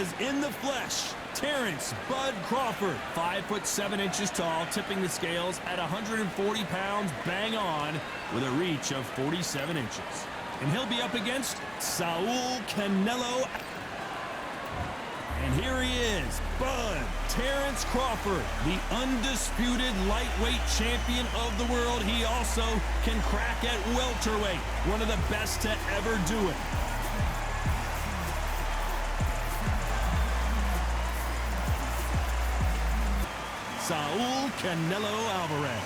is in the flesh. Terrence Bud Crawford, 5'7" tall, tipping the scales at 140 pounds, bang on, with a reach of 47 inches. And he'll be up against Saul Canelo. And here he is, Bud Terrence Crawford, the undisputed lightweight champion of the world. He also can crack at welterweight, one of the best to ever do it. Saul Canelo Alvarez.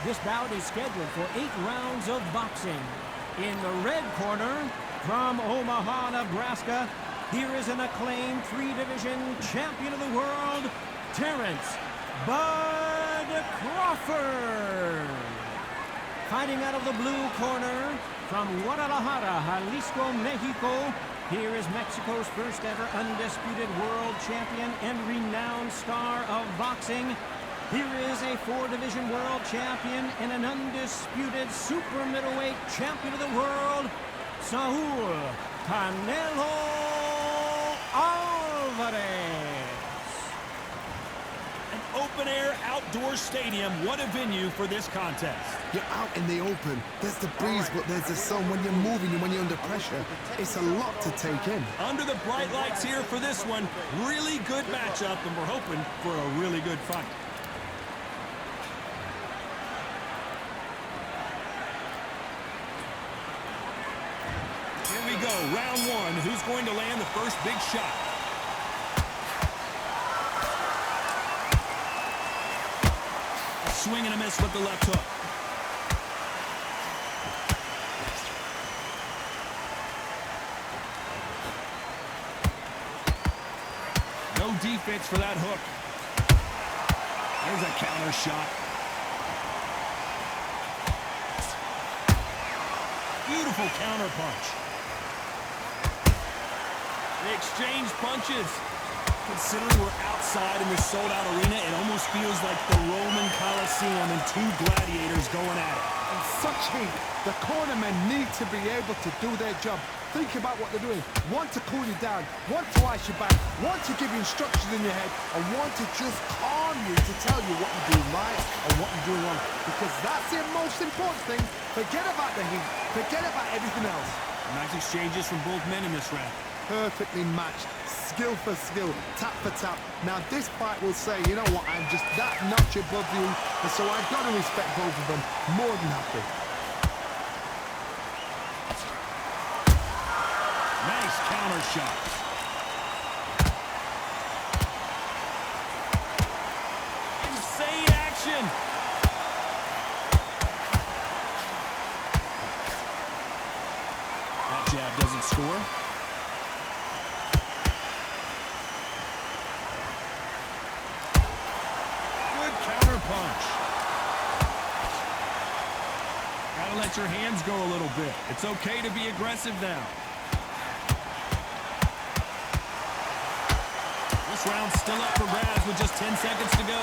This bout is scheduled for 8 rounds of boxing. In the red corner, from Omaha, Nebraska, here is an acclaimed 3-division champion of the world, Terrence Bud Crawford. Fighting out of the blue corner, from Guadalajara, Jalisco, Mexico, here is Mexico's first ever undisputed world champion and renowned star of boxing. Here is a 4-division world champion and an undisputed super middleweight champion of the world, Saul Canelo Alvarez. An open-air outdoor stadium. What a venue for this contest. You're out in the open. There's the breeze, but there's the sun. When you're moving and when you're under pressure, it's a lot to take in. Under the bright lights here for this one. Really good matchup, and we're hoping for a really good fight. Here we go, round one. Who's going to land the first big shot? A swing and a miss with the left hook. No defense for that hook. There's a counter shot. Beautiful counter punch. They exchange punches. Considering we're outside in this sold-out arena, it almost feels like the Roman Colosseum and 2 gladiators going at it. In such heat, the cornermen need to be able to do their job. Think about what they're doing. One to cool you down, one to ice you back, one to give you instructions in your head, and one to just calm you to tell you what you're doing right and what you're doing wrong. Because that's the most important thing. Forget about the heat. Forget about everything else. Nice exchanges from both men in this round. Perfectly matched. Skill for skill. Tap for tap. Now this fight will say, you know what, I'm just that notch above you, and so I've got to respect both of them. More than happy. Nice counter shot. Insane action. That jab doesn't score. Good counter punch. Gotta let your hands go a little bit. It's okay to be aggressive now. This round's still up for grabs with just 10 seconds to go.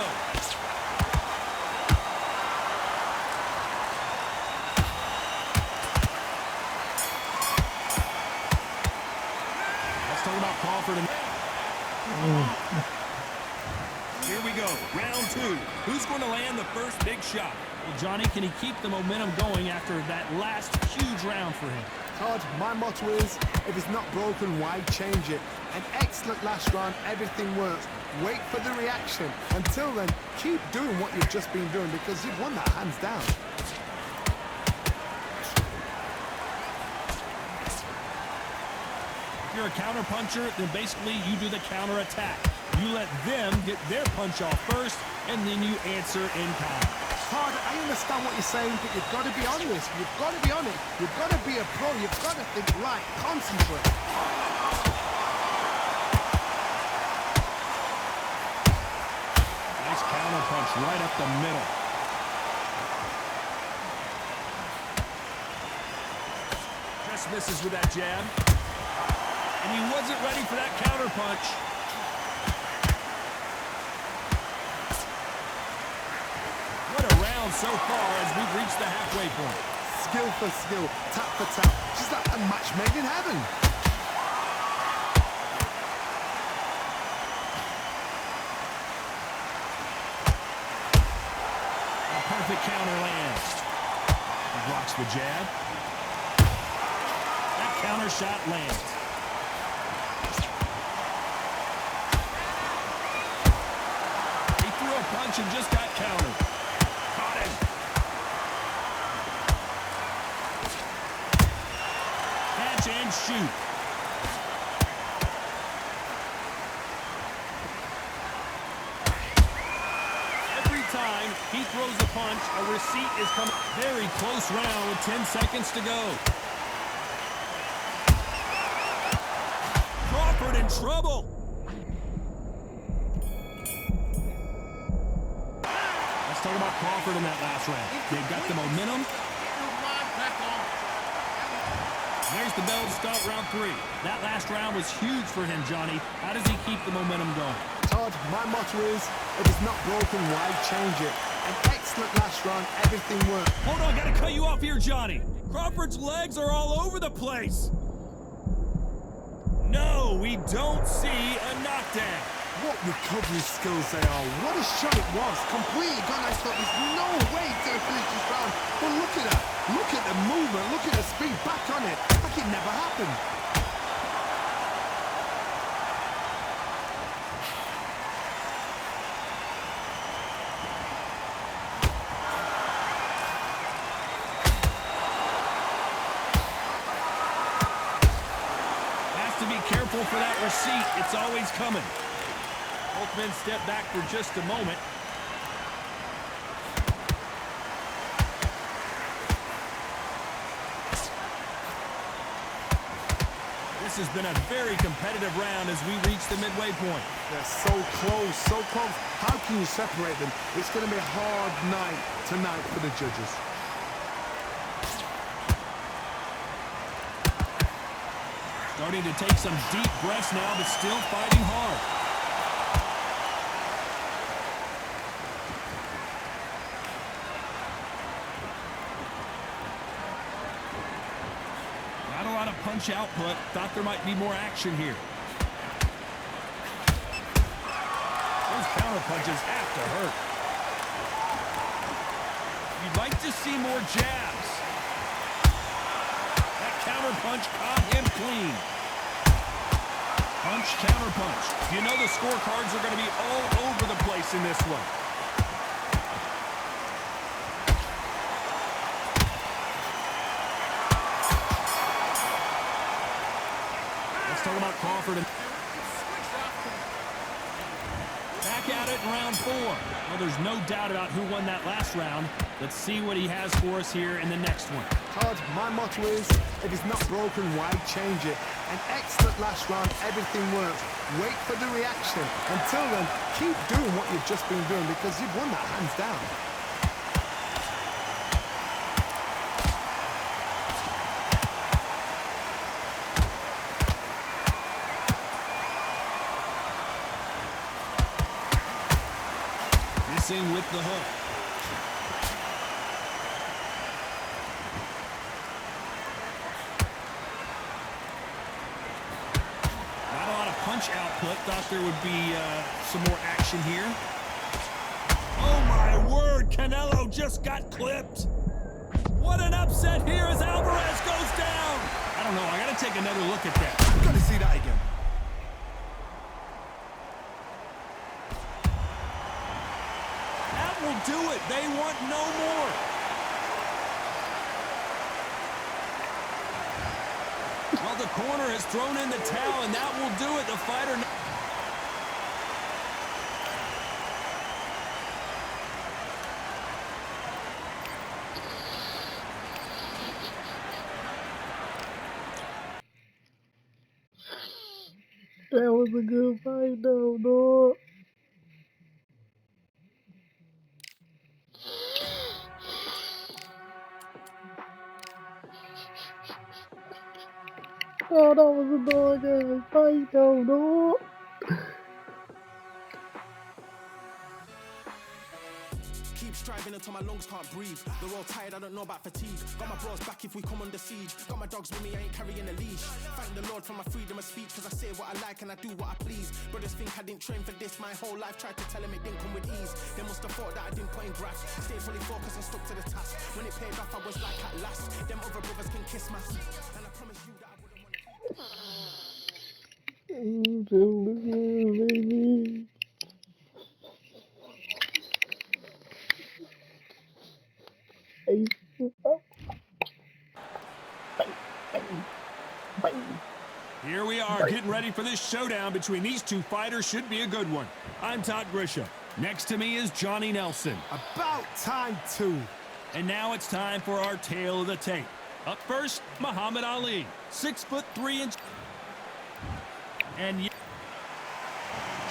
Let's talk about Crawford. Here we go, round 2. Who's going to land the first big shot? Well, Johnny, can he keep the momentum going after that last huge round for him? Todd, my motto is, if it's not broken, why change it? An excellent last round, everything works. Wait for the reaction. Until then, keep doing what you've just been doing because you've won that hands down. If you're a counter puncher, then basically you do the counter attack. You let them get their punch off first, and then you answer in kind. Todd, I understand what you're saying, but you've got to be honest. You've got to be on it. You've got to be a pro. You've got to think right. Concentrate. Nice counter punch right up the middle. Just misses with that jab. And he wasn't ready for that counter punch. What a round so far as we've reached the halfway point. Skill for skill, tap for tap. Just like a match made in heaven. the counter lands. He blocks the jab. That counter shot lands. He threw a punch and just got countered. Caught him. Catch and shoot. Time he throws a punch, a receipt is coming. Very close round with 10 seconds to go. Crawford in trouble. Let's talk about Crawford in that last round. They've got the momentum. There's the bell to start round 3. That last round was huge for him, Johnny. How does he keep the momentum going? Todd, my motto is, if it's not broken, why change it? An excellent last round, everything worked. Hold on, gotta cut you off here, Johnny. Crawford's legs are all over the place. No, we don't see a knockdown. What recovery skills they are. What a shot it was. Completely gone. I thought there's no way to finish this round. But look at that. Look at the movement. Look at the speed. Back on it. Like it never happened. Has to be careful for that receipt. It's always coming. Both men step back for just a moment. This has been a very competitive round as we reach the midway point. They're so close, so close. How can you separate them? It's going to be a hard night tonight for the judges. Starting to take some deep breaths now, but still fighting hard. Not a lot of punch output. Thought there might be more action here. Those counter punches have to hurt. You'd like to see more jabs. That counter punch caught him clean. Punch, counter punch. You know the scorecards are going to be all over the place in this one. Let's talk about Crawford. Back at it in round 4. Well, there's no doubt about who won that last round. Let's see what he has for us here in the next one. Todd, my motto is, if it's not broken, why change it? An excellent last round, everything works. Wait for the reaction. Until then, keep doing what you've just been doing because you've won that hands down. Missing with the hook. Punch output. Thought there would be some more action here. Oh my word, Canelo just got clipped. What an upset here as Alvarez goes down. I don't know, I gotta take another look at that. Gotta see that again. That will do it. They want no more. Well, the corner has thrown in the towel, and that will do it. The fighter... That was a good fight, though, dog. Oh, that was a dog-ass fight, though, dog. striving until my lungs can't breathe. They're all tired, I don't know about fatigue. Got my bros back if we come under siege. Got my dogs with me, I ain't carrying a leash. Thank the Lord for my freedom of speech, cause I say what I like and I do what I please. Brothers think I didn't train for this my whole life. Tried to tell them it didn't come with ease. They must have thought that I didn't put in graft. Stayed fully focused and stuck to the task. When it paid off, I was like at last. Them other brothers can kiss my seat. And I promise you that I wouldn't want to. Here we are getting ready for this showdown between these two fighters. Should be a good one. I'm Todd Grisham. Next to me is Johnny Nelson. About time too. And now it's time for our tale of the tape. Up first, Muhammad Ali, 6'3". And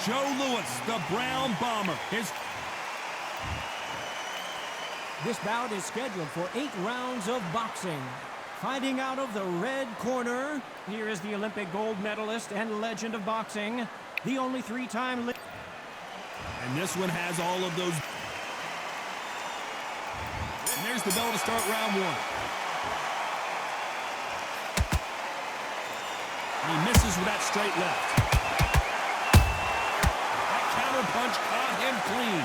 Joe Louis, the Brown Bomber. This bout is scheduled for 8 rounds of boxing. Fighting out of the red corner, here is the Olympic gold medalist and legend of boxing, the only 3-time... And this one has all of those. And there's the bell to start round 1. And he misses with that straight left. That counter punch caught him clean.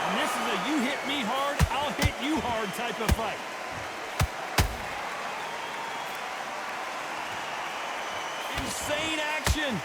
And this is a you hit me hard, I'll hit you hard type of fight. Insane action.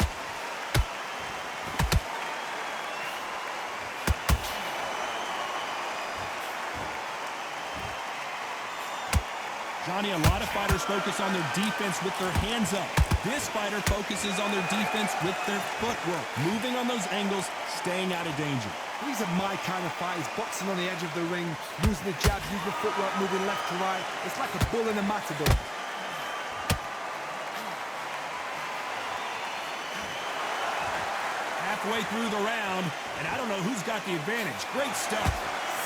Johnny, a lot of fighters focus on their defense with their hands up. This fighter focuses on their defense with their footwork, moving on those angles, staying out of danger. These are my kind of fighters, boxing on the edge of the ring, using the jabs, using the footwork, moving left to right. It's like a bull in a matador. Halfway through the round, and I don't know who's got the advantage. Great stuff.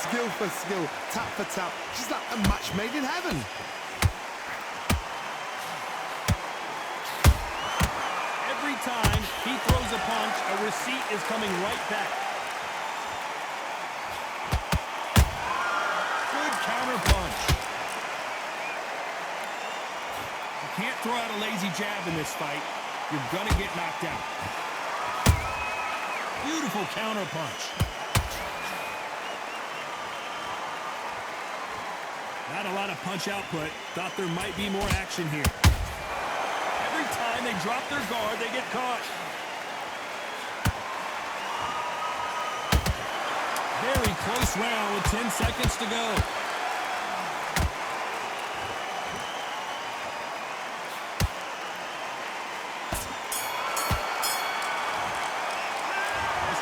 Skill for skill, tap for tap. She's like a match made in heaven. Every time he throws a punch, a receipt is coming right back. Good counter punch. You can't throw out a lazy jab in this fight. You're gonna get knocked out. Beautiful counter punch. Not a lot of punch output. Thought there might be more action here. Every time they drop their guard, they get caught. Very close round with 10 seconds to go.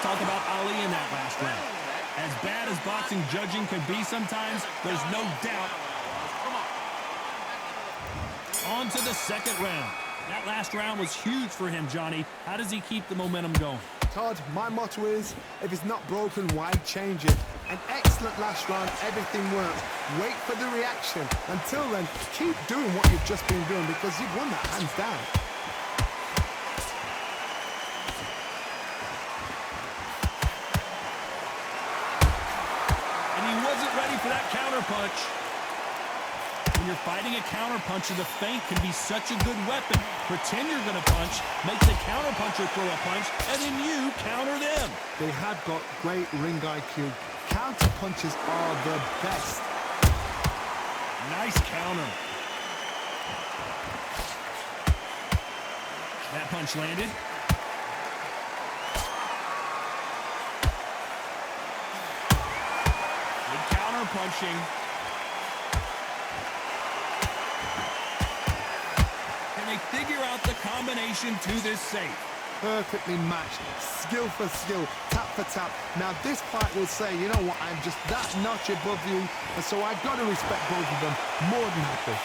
Talk about Ali in that last round. As bad as boxing judging can be sometimes, there's no doubt. On to the second round. That last round was huge for him, Johnny. How does he keep the momentum going? Todd, my motto is, if it's not broken, why change it? An excellent last round, everything worked. Wait for the reaction. Until then, keep doing what you've just been doing because you've won that hands down. For that counter punch. When you're fighting a counter puncher, the feint can be such a good weapon. Pretend you're going to punch, make the counter puncher throw a punch, and then you counter them. They have got great ring IQ. Counter punches are the best. Nice counter. That punch landed. Punching. Can they figure out the combination to this safe? Perfectly matched, skill for skill, tap for tap. Now this fight will say, you know what, I'm just that notch above you, and so I've got to respect both of them more than happy.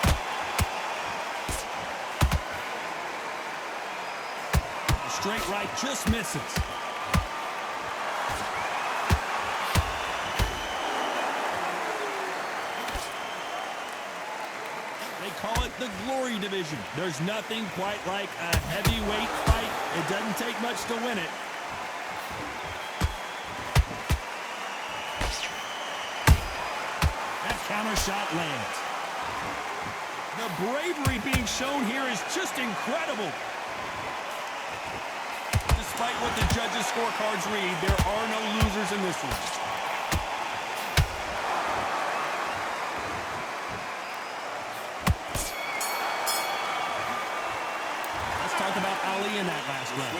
The straight right just misses. call it the Glory Division. There's nothing quite like a heavyweight fight. It doesn't take much to win it. That counter shot lands. The bravery being shown here is just incredible. Despite what the judges' scorecards read, there are no losers in this one. Ali in that last round.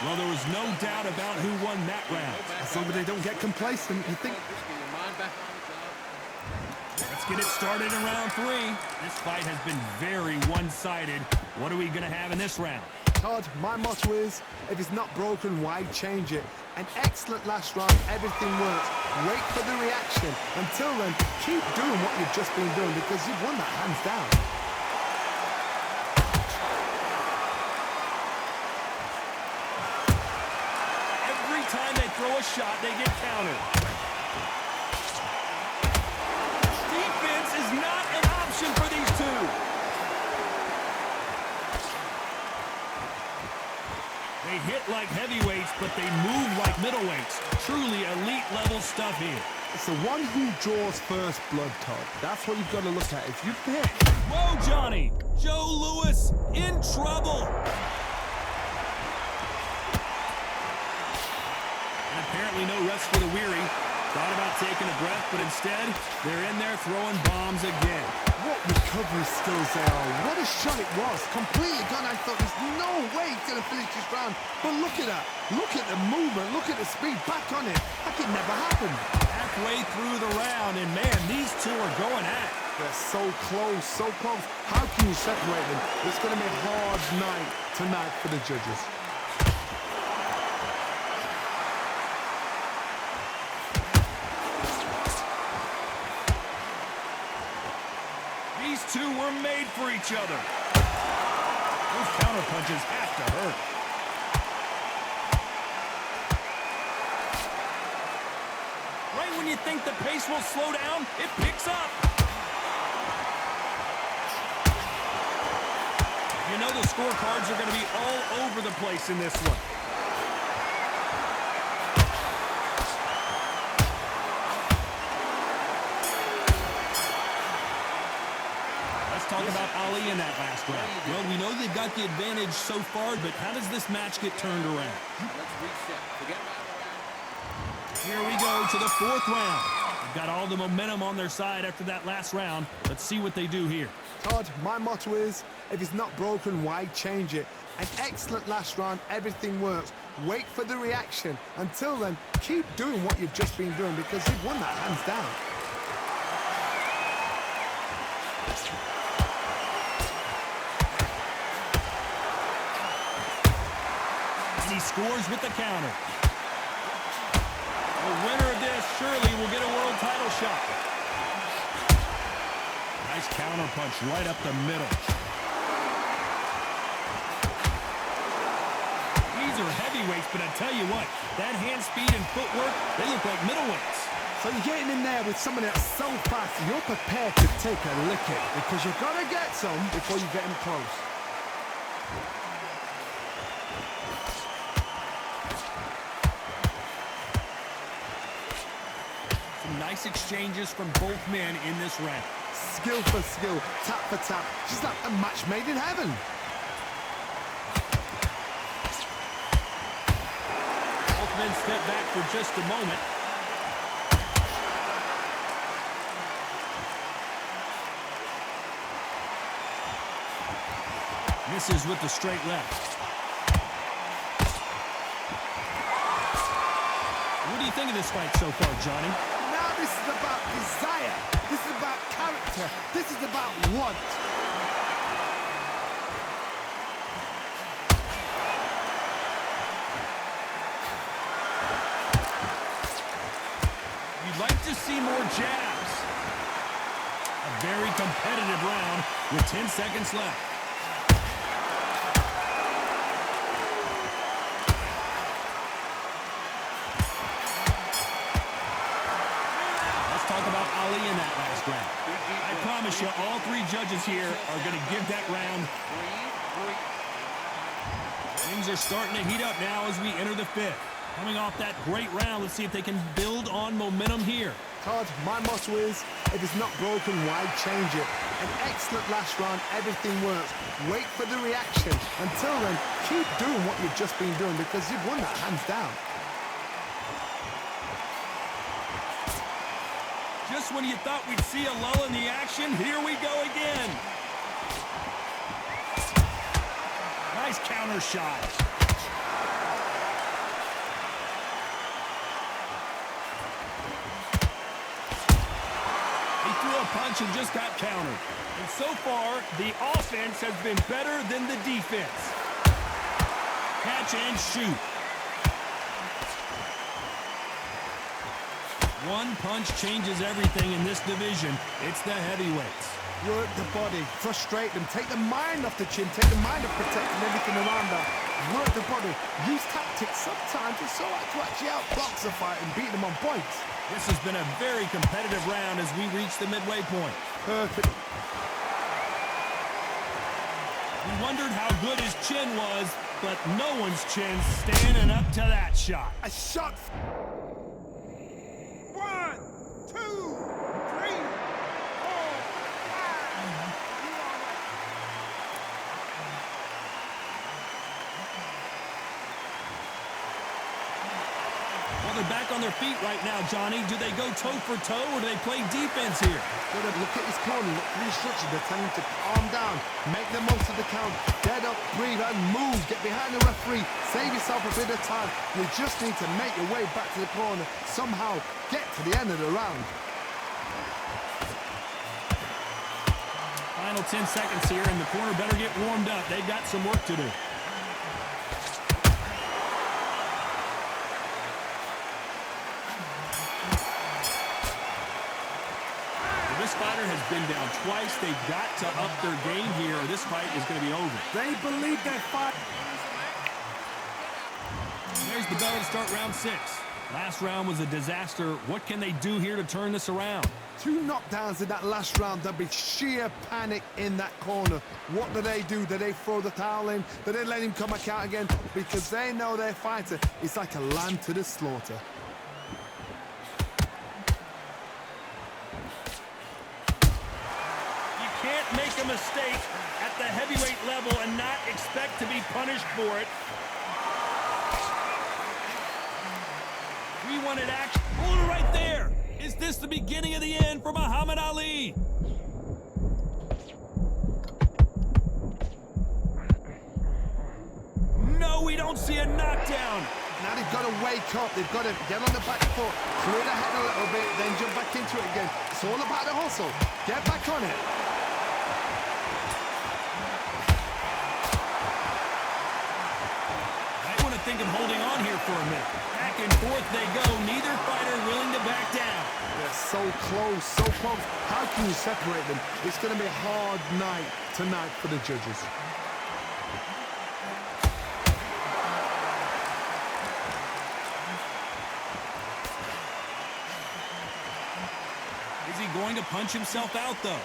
Well, there was no doubt about who won that round. As long as they don't get complacent, you think. Let's get it started in round 3. This fight has been very one-sided. What are we going to have in this round? Todd, my motto is, if it's not broken, why change it? An excellent last round, everything works. Wait for the reaction. Until then, keep doing what you've just been doing because you've won that hands down. Throw a shot, they get countered. Defense is not an option for these two. They hit like heavyweights, but they move like middleweights. Truly elite level stuff here. It's the one who draws first blood, Todd. That's what you've got to look at. If you pick. Whoa, Johnny. Joe Louis in trouble. Apparently no rest for the weary. Thought about taking a breath, but instead, they're in there throwing bombs again. What recovery skills they are. What a shot it was. Completely gone. I thought there's no way he's going to finish this round. But look at that. Look at the movement. Look at the speed. Back on it. Like it never happened. Halfway through the round, and man, these two are going at it. They're so close, so close. How can you separate them? It's going to be a hard night tonight for the judges. These two were made for each other. Those counter punches have to hurt. Right when you think the pace will slow down, it picks up. You know the scorecards are going to be all over the place in this one. Talk about Ali in that last round. Well, we know they've got the advantage so far, but how does this match get turned around? Let's reset. Forget about the round. Here we go to the 4th round. They've got all the momentum on their side after that last round. Let's see what they do here. Todd, my motto is, if it's not broken, why change it? An excellent last round, everything works. Wait for the reaction. Until then, keep doing what you've just been doing because you've won that hands down. He scores with the counter. The winner of this surely will get a world title shot. Nice counter punch right up the middle. These are heavyweights, but I tell you what, that hand speed and footwork, they look like middleweights. So you're getting in there with someone that's so fast, you're prepared to take a licking because you've got to get some before you get him close. Nice exchanges from both men in this round. Skill for skill, tap for tap, just like a match made in heaven. Both men step back for just a moment. Misses with the straight left. What do you think of this fight so far, Johnny? This is about desire. This is about character. This is about want. You'd like to see more jabs. A very competitive round with 10 seconds left. Talk about Ali in that last round. I promise you, all three judges here are going to give that round. Things are starting to heat up now as we enter the fifth. Coming off that great round, let's see if they can build on momentum here. Todd, my motto is, if it's not broken, why change it? An excellent last round, everything works. Wait for the reaction. Until then, keep doing what you've just been doing because you've won that hands down. Just when you thought we'd see a lull in the action, here we go again. Nice counter shot. He threw a punch and just got countered. And so far, the offense has been better than the defense. Catch and shoot. One punch changes everything in this division. It's the heavyweights. Work the body, frustrate them, take the mind off the chin, take the mind off protecting everything around that. Work the body, use tactics. Sometimes it's so hard to actually outbox a fight and beat them on points. This has been a very competitive round as we reach the midway point. Perfect. We wondered how good his chin was, but no one's chin's standing up to that shot. A shot. 1, 2, 3, 4, 5. Well, they're back on their feet right now, Johnny. Do they go toe for toe or do they play defense here? Gotta look at his corner, look for the instructions. They're telling him to calm down, make the most of the count, get up, breathe, and move. Get behind the referee, save yourself a bit of time. You just need to make your way back to the corner, somehow get to the end of the round. Final 10 seconds here, and the corner better get warmed up. They've got some work to do. This fighter has been down twice. They've got to up their game here, or this fight is going to be over. They believe they fight. There's the bell to start round 6. Last round was a disaster. What can they do here to turn this around? 2 knockdowns in that last round. There'll be sheer panic in that corner. What do? Do they throw the towel in? Do they let him come back out again? Because they know their fighter is like a lamb to the slaughter. Can't make a mistake at the heavyweight level and not expect to be punished for it. We wanted action. Hold it right there. Is this the beginning of the end for Muhammad Ali? No, we don't see a knockdown. Now they've got to wake up. They've got to get on the back foot, clear the head a little bit, then jump back into it again. It's all about the hustle. Get back on it. Think of holding on here for a minute. Back and forth they go. Neither fighter willing to back down. They're so close, so close. How can you separate them? It's going to be a hard night tonight for the judges. Is he going to punch himself out, though?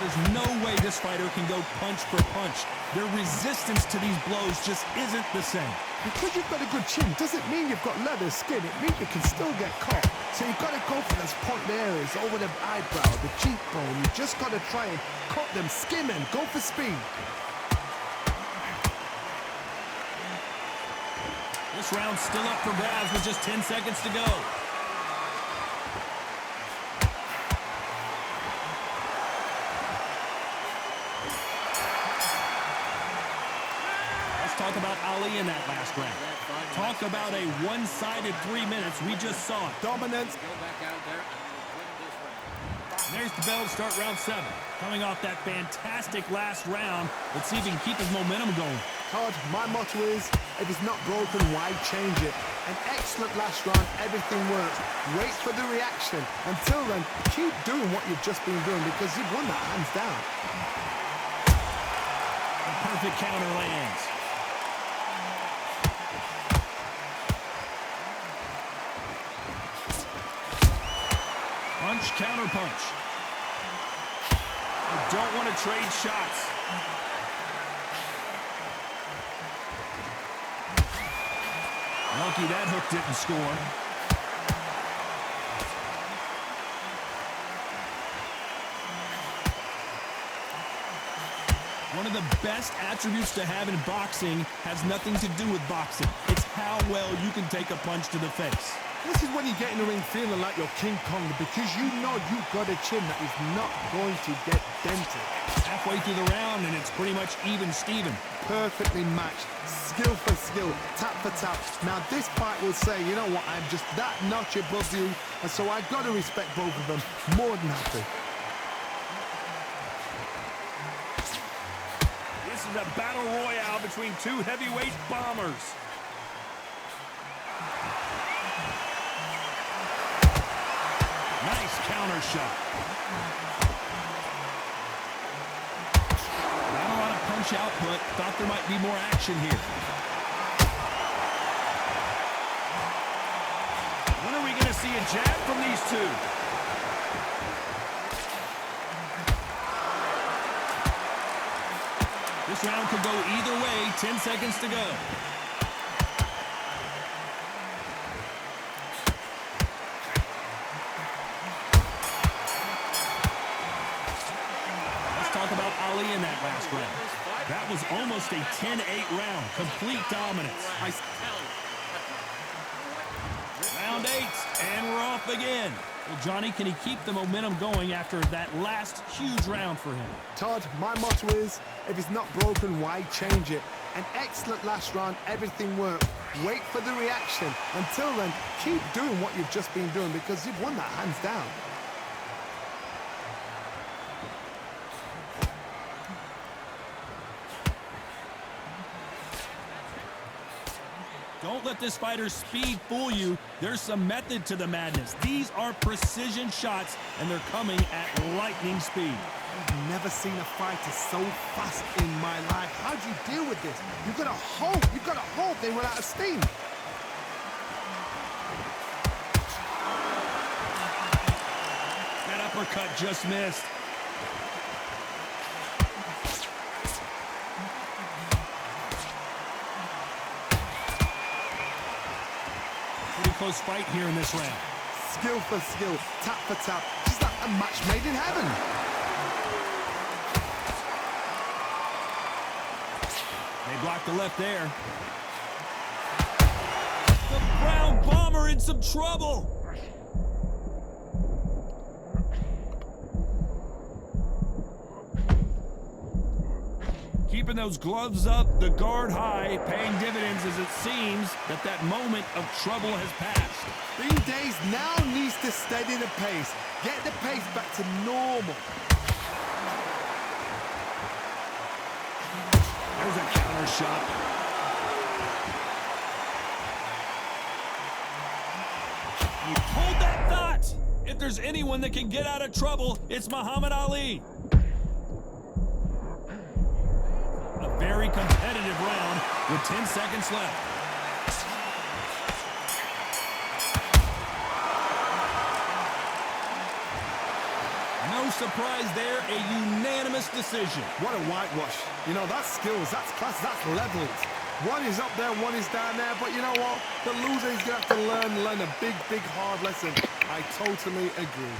There's no way this fighter can go punch for punch. Their resistance to these blows just isn't the same. Because you've got a good chin doesn't mean you've got leather skin. It means you can still get caught. So you've got to go for those point areas over the eyebrow, the cheekbone. You just got to try and cut them, skim them, go for speed. This round's still up for grabs with just 10 seconds to go. Talk about Ali in that last round. Talk about a one-sided 3 minutes. We just saw it. Dominance. Go back out there and win this round. There's the bell to start round 7. Coming off that fantastic last round, let's see if he can keep his momentum going. Todd, my motto is, if it's not broken, why change it? An excellent last round, everything works. Wait for the reaction. Until then, keep doing what you've just been doing because you've won that hands down. A perfect counter lands. counterpunch. You don't want to trade shots. Lucky that hook didn't score. One of the best attributes to have in boxing has nothing to do with boxing. It's how well you can take a punch to the face. This is when you get in the ring feeling like you're King Kong because you know you've got a chin that is not going to get dented. Halfway through the round and it's pretty much even Steven. Perfectly matched, skill for skill, tap for tap. Now this fight will say, you know what, I'm just that notch above you, and so I've got to respect both of them more than happy. This is a battle royale between two heavyweight bombers. Nice counter shot. Not a lot of punch output. Thought there might be more action here. When are we going to see a jab from these two? This round could go either way. 10 seconds to go. Ali in that last round. That was almost a 10-8 round. Complete dominance. Round 8, and we're off again. Well, Johnny, can he keep the momentum going after that last huge round for him? Todd, my motto is, if it's not broken, why change it? An excellent last round, everything worked. Wait for the reaction. Until then, keep doing what you've just been doing because you've won that hands down. Don't let this fighter's speed fool you. There's some method to the madness. These are precision shots, and they're coming at lightning speed. I've never seen a fighter so fast in my life. How do you deal with this? You've got to hope they run out of steam. That uppercut just missed. Close fight here in this round. Skill for skill, tap for tap, just like a match made in heaven. They blocked the left there. The Brown Bomber in some trouble. Keeping those gloves up, the guard high, paying dividends as it seems that moment of trouble has passed. These days now needs to steady the pace. Get the pace back to normal. There's a counter shot. You hold that thought. If there's anyone that can get out of trouble, it's Muhammad Ali. Very competitive round with 10 seconds left. No surprise there, a unanimous decision. What a whitewash. You know, that's skills, that's class, that's levels. One is up there, one is down there, but you know what? The loser is going to have to learn a big, big, hard lesson. I totally agree.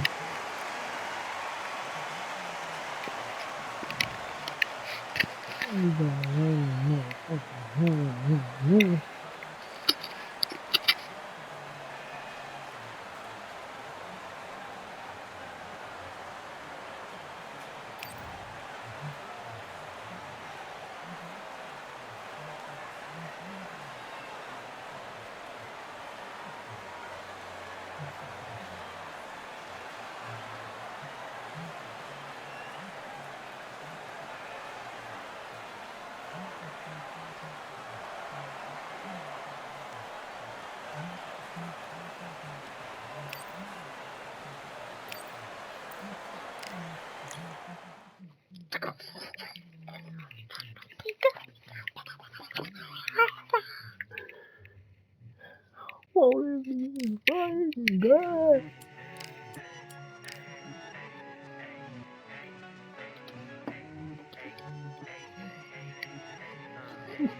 What is this fucking God?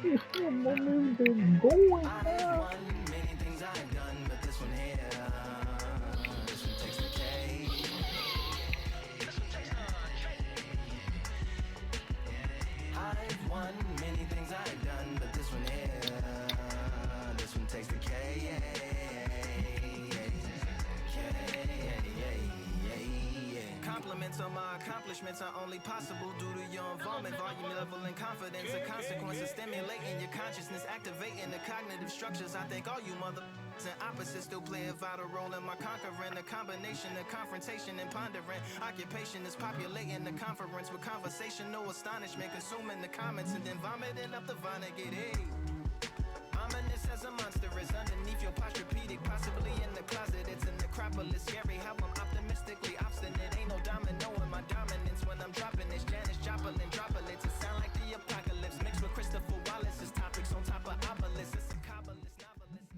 Momentum going now. Many things I've done, but this one here, this one takes the cake. I've won many things I've done, but this one here, this one takes the cake. Compliments on my accomplishments are only possible due to your involvement, volume, level, and confidence. The consequences stimulating your consciousness, activating the cognitive structures. I think all you mother and opposites still play a vital role in my conquering. The combination of confrontation and pondering. Occupation is populating the conference with conversation, no astonishment, consuming the comments and then vomiting up the Vonnegut. Hey. Ominous as a monster is underneath your posturepedic, possibly in the closet. It's an necropolis, scary how I'm optimistically obstinate. Ain't no domino in my dominance when I'm dropping this. Janis Joplin droplets. It sound like the apocalypse mixed with Christopher Wallace's topics on top of obelisks. It's a kabbalist novelist.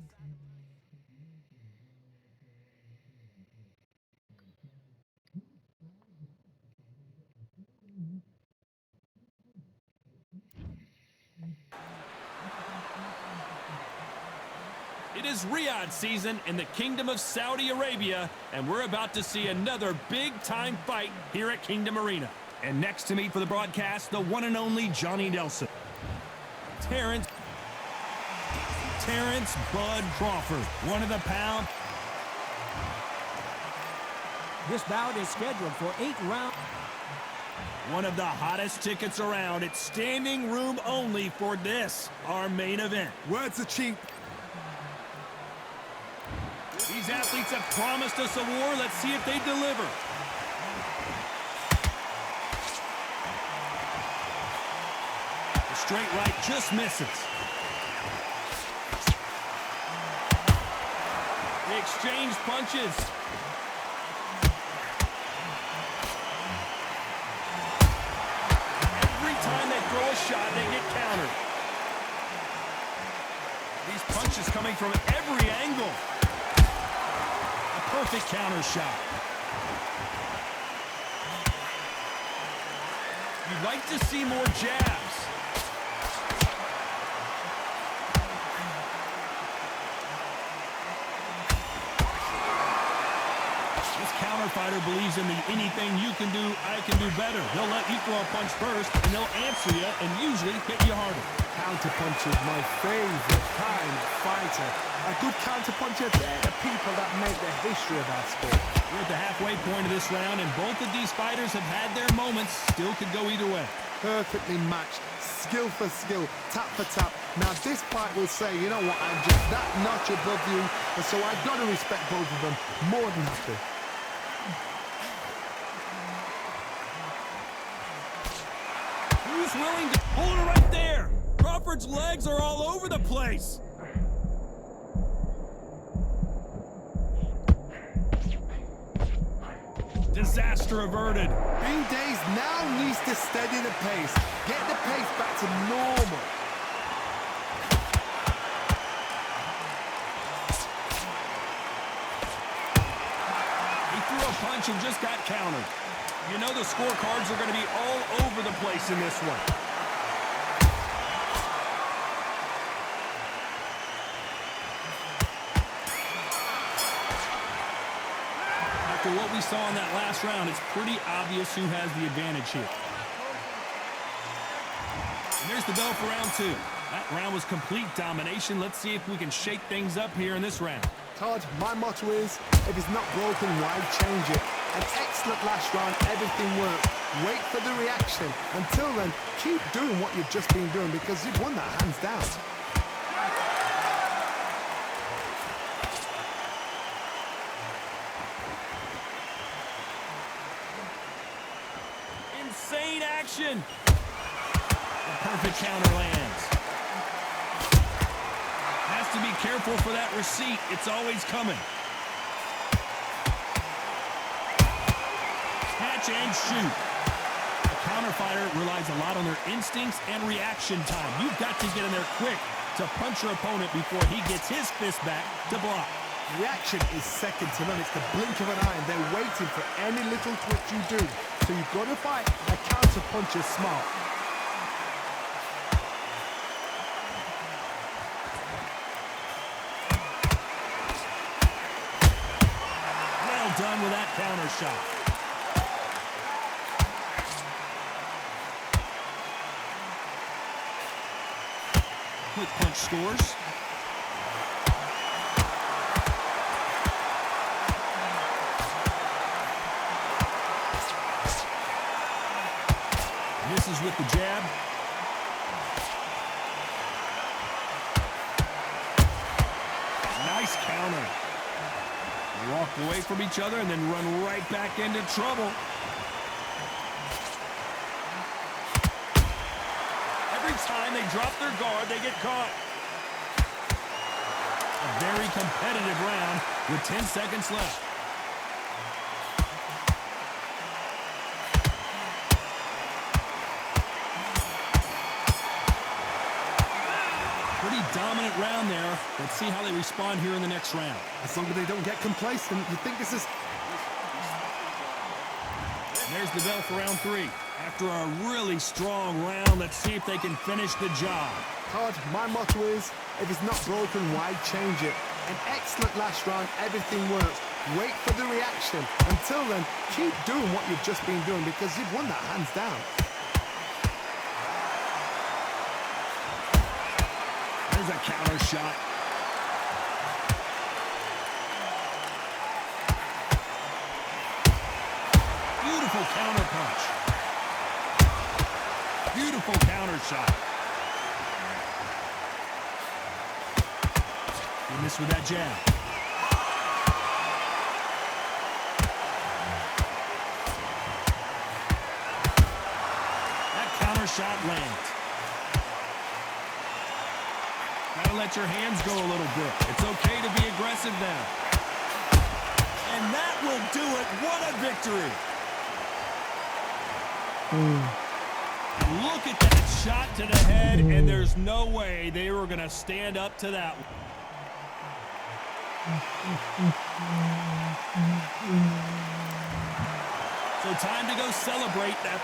It is Riyadh season in the Kingdom of Saudi Arabia, and we're about to see another big-time fight here at Kingdom Arena. And next to me for the broadcast, the one and only Johnny Nelson. Terrence Bud Crawford, one of the pound. This bout is scheduled for 8 rounds. One of the hottest tickets around. It's standing room only for this, our main event. Words are cheap. These athletes have promised us a war. Let's see if they deliver. The straight right just misses. They exchange punches. Every time they throw a shot, they get countered. These punches coming from every angle. Perfect counter shot. You'd like to see more jabs. This counter fighter believes in the anything you can do, I can do better. They'll let you throw a punch first, and they'll answer you and usually hit you harder. Counterpunch is my favorite kind of fighter. A good counterpuncher, they're the people that make the history of our sport. We're at the halfway point of this round, and both of these fighters have had their moments. Still could go either way. Perfectly matched, skill for skill, tap for tap. Now this fight will say, you know what, I'm just that notch above you, and so I've got to respect both of them more than happy. Who's willing to hold it right there? Crawford's legs are all over the place. Disaster averted. B-Days now needs to steady the pace. Get the pace back to normal. He threw a punch and just got countered. You know the scorecards are going to be all over the place in this one. After what we saw in that last round, it's pretty obvious who has the advantage here. And there's the bell for round 2. That round was complete domination. Let's see if we can shake things up here in this round. Todd, my motto is, if it's not broken, why change it? An excellent last round, everything worked. Wait for the reaction. Until then, keep doing what you've just been doing because you've won that hands down. Insane action. A perfect counter lands. Has to be careful for that receipt. It's always coming. Catch and shoot. A counter fighter relies a lot on their instincts and reaction time. You've got to get in there quick to punch your opponent before he gets his fist back to block. Reaction is second to none. It's the blink of an eye, and they're waiting for any little twitch you do. So you've got to fight a counter puncher smart. done with that counter shot. Quick punch scores. Misses with the jab. Nice counter. They walk away from each other and then run right back into trouble. Every time they drop their guard, they get caught. A very competitive round with 10 seconds left. Pretty dominant round there. Let's see how they respond here in the next round. As long as they don't get complacent, you think this is... And there's the bell for round 3. After a really strong round, let's see if they can finish the job. Todd, my motto is, if it's not broken, why change it? An excellent last round, everything works. Wait for the reaction. Until then, keep doing what you've just been doing because you've won that hands down. There's a counter shot. Beautiful counter punch. Beautiful counter shot. He missed with that jab. That counter shot lands. Gotta let your hands go a little bit. It's okay to be aggressive now. And that will do it. What a victory. Look at that shot to the head, and there's no way they were going to stand up to that. So time to go celebrate that.